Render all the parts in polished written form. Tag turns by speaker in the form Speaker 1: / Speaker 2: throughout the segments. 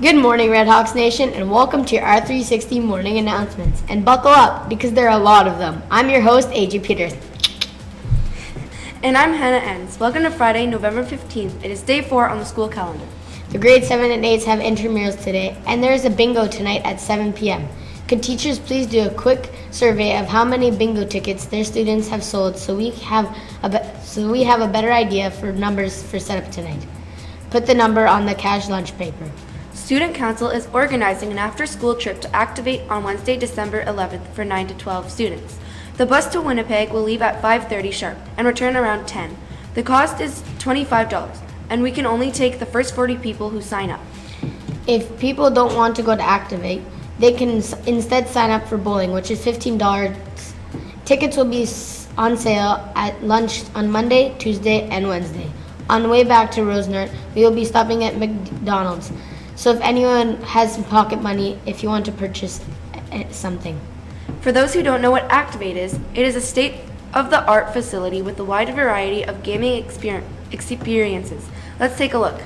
Speaker 1: Good morning, RedHawks Nation, and welcome to your R360 morning announcements. And buckle up, because there are a lot of them. I'm your host, AJ Peters.
Speaker 2: And I'm Hannah Enns. Welcome to Friday, November 15th. It is day 4 on the school calendar.
Speaker 1: The grade 7 and 8s have intramurals today, and there is a bingo tonight at 7 p.m. Could teachers please do a quick survey of how many bingo tickets their students have sold so we have a better idea for numbers for setup tonight. Put the number on the cash lunch paper.
Speaker 2: Student Council is organizing an after-school trip to Activate on Wednesday, December 11th for 9 to 12 students. The bus to Winnipeg will leave at 5:30 sharp and return around 10. The cost is $25, and we can only take the first 40 people who sign up.
Speaker 1: If people don't want to go to Activate, they can instead sign up for bowling, which is $15. Tickets will be on sale at lunch on Monday, Tuesday, and Wednesday. On the way back to Rosenart, we will be stopping at McDonald's. So if anyone has some pocket money, if you want to purchase something.
Speaker 2: For those who don't know what Activate is, it is a state-of-the-art facility with a wide variety of gaming experiences. Let's take a look.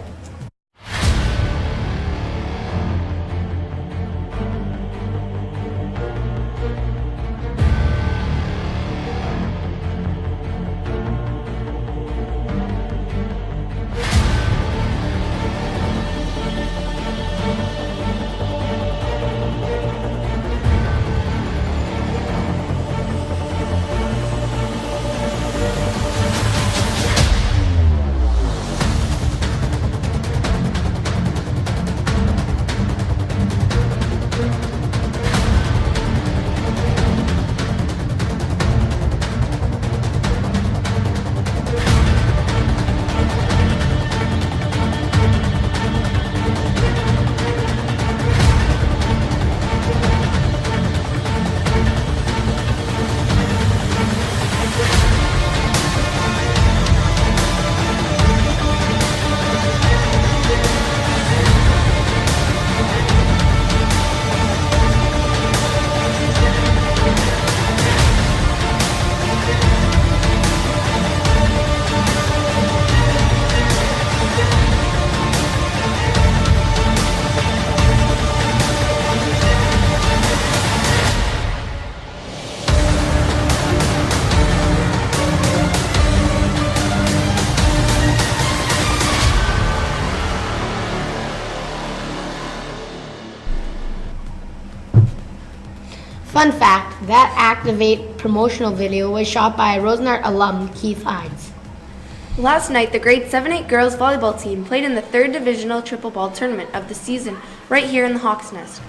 Speaker 1: Fun fact, that Activate promotional video was shot by Rosenart alum Keith Hines.
Speaker 2: Last night, the grade 7-8 girls volleyball team played in the 3rd Divisional Triple Ball Tournament of the season right here in the Hawks Nest.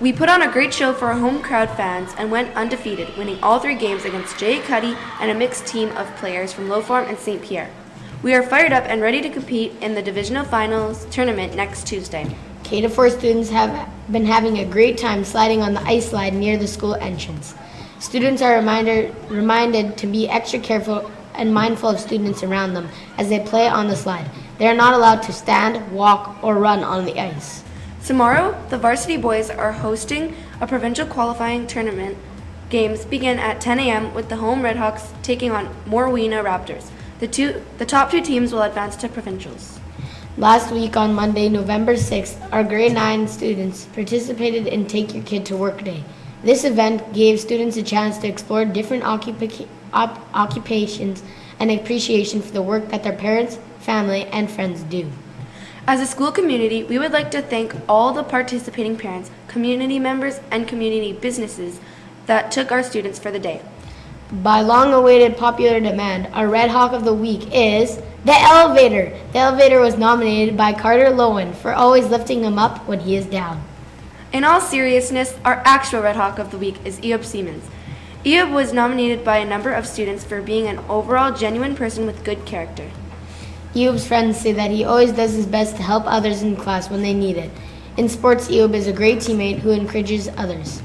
Speaker 2: We put on a great show for our home crowd fans and went undefeated, winning all 3 games against Jay Cuddy and a mixed team of players from Low Farm and St. Pierre. We are fired up and ready to compete in the Divisional Finals tournament next Tuesday.
Speaker 1: K-4 students have been having a great time sliding on the ice slide near the school entrance. Students are reminded to be extra careful and mindful of students around them as they play on the slide. They are not allowed to stand, walk, or run on the ice.
Speaker 2: Tomorrow, the varsity boys are hosting a provincial qualifying tournament. Games begin at 10 a.m. with the home RedHawks taking on Morweena Raptors. The top 2 teams will advance to provincials.
Speaker 1: Last week on Monday, November 6th, our grade 9 students participated in Take Your Kid to Work Day. This event gave students a chance to explore different occupations and appreciation for the work that their parents, family, and friends do.
Speaker 2: As a school community, we would like to thank all the participating parents, community members, and community businesses that took our students for the day.
Speaker 1: By long-awaited popular demand, our RedHawk of the Week is the Elevator. The Elevator was nominated by Carter Lowen for always lifting him up when he is down.
Speaker 2: In all seriousness, our actual RedHawk of the Week is Eob Siemens. Eob was nominated by a number of students for being an overall genuine person with good character.
Speaker 1: Eob's friends say that he always does his best to help others in class when they need it. In sports, Eob is a great teammate who encourages others.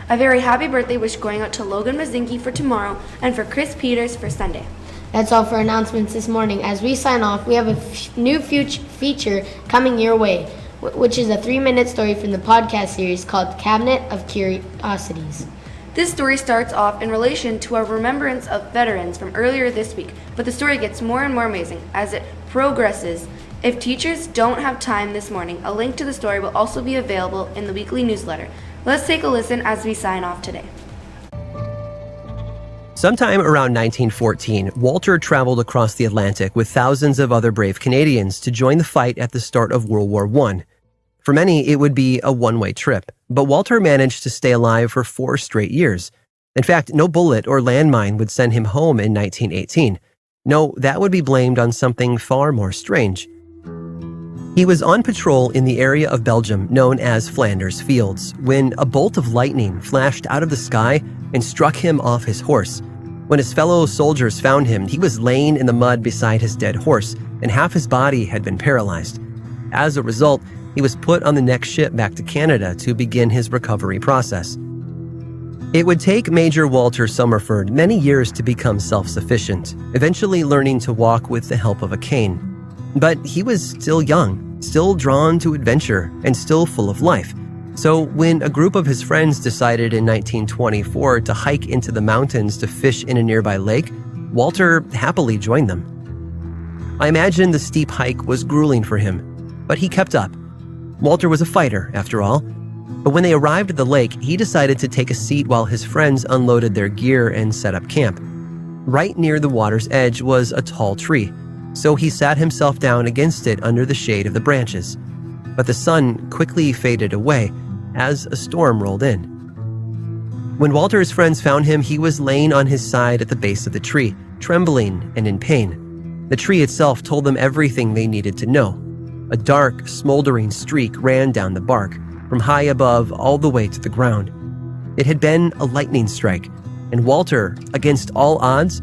Speaker 2: A very happy birthday wish going out to Logan Mazinki for tomorrow and for Chris Peters for Sunday.
Speaker 1: That's all for announcements this morning. As we sign off, we have a new feature coming your way, which is a 3-minute story from the podcast series called Cabinet of Curiosities.
Speaker 2: This story starts off in relation to our remembrance of veterans from earlier this week, but the story gets more and more amazing as it progresses If teachers don't have time this morning, a link to the story will also be available in the weekly newsletter. Let's take a listen as we sign off today.
Speaker 3: Sometime around 1914, Walter traveled across the Atlantic with thousands of other brave Canadians to join the fight at the start of World War I. For many, it would be a one-way trip, but Walter managed to stay alive for 4 straight years. In fact, no bullet or landmine would send him home in 1918. No, that would be blamed on something far more strange. He was on patrol in the area of Belgium known as Flanders Fields when a bolt of lightning flashed out of the sky and struck him off his horse. When his fellow soldiers found him, he was laying in the mud beside his dead horse, and half his body had been paralyzed. As a result, he was put on the next ship back to Canada to begin his recovery process. It would take Major Walter Summerford many years to become self-sufficient, eventually learning to walk with the help of a cane. But he was still young, still drawn to adventure, and still full of life. So when a group of his friends decided in 1924 to hike into the mountains to fish in a nearby lake, Walter happily joined them. I imagine the steep hike was grueling for him, but he kept up. Walter was a fighter, after all. But when they arrived at the lake, he decided to take a seat while his friends unloaded their gear and set up camp. Right near the water's edge was a tall tree, so he sat himself down against it under the shade of the branches. But the sun quickly faded away as a storm rolled in. When Walter's friends found him, he was laying on his side at the base of the tree, trembling and in pain. The tree itself told them everything they needed to know. A dark, smoldering streak ran down the bark, from high above all the way to the ground. It had been a lightning strike, and Walter, against all odds,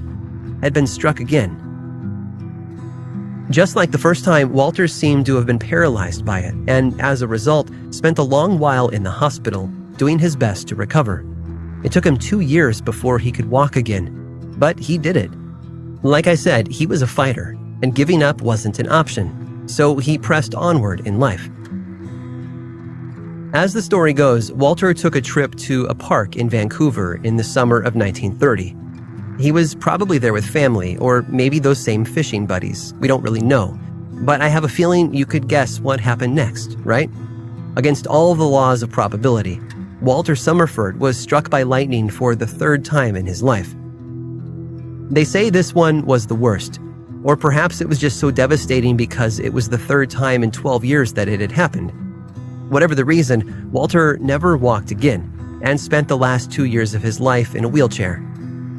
Speaker 3: had been struck again. Just like the first time, Walter seemed to have been paralyzed by it, and as a result, spent a long while in the hospital, doing his best to recover. It took him 2 years before he could walk again, but he did it. Like I said, he was a fighter, and giving up wasn't an option, so he pressed onward in life. As the story goes, Walter took a trip to a park in Vancouver in the summer of 1930. He was probably there with family, or maybe those same fishing buddies. We don't really know. But I have a feeling you could guess what happened next, right? Against all the laws of probability, Walter Summerford was struck by lightning for the 3rd time in his life. They say this one was the worst, or perhaps it was just so devastating because it was the 3rd time in 12 years that it had happened. Whatever the reason, Walter never walked again and spent the last 2 years of his life in a wheelchair.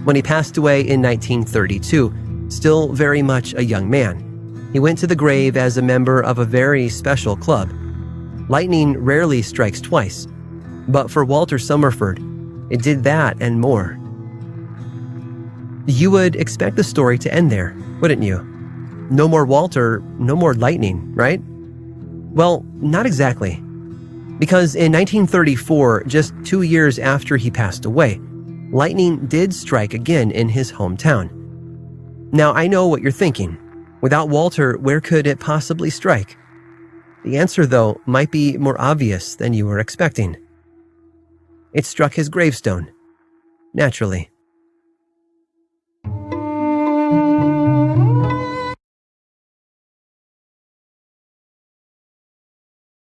Speaker 3: When he passed away in 1932, still very much a young man, he went to the grave as a member of a very special club. Lightning rarely strikes twice, but for Walter Summerford, it did that and more. You would expect the story to end there, wouldn't you? No more Walter, no more lightning, right? Well, not exactly. Because in 1934, just 2 years after he passed away, lightning did strike again in his hometown. Now, I know what you're thinking. Without Walter, where could it possibly strike? The answer, though, might be more obvious than you were expecting. It struck his gravestone. Naturally.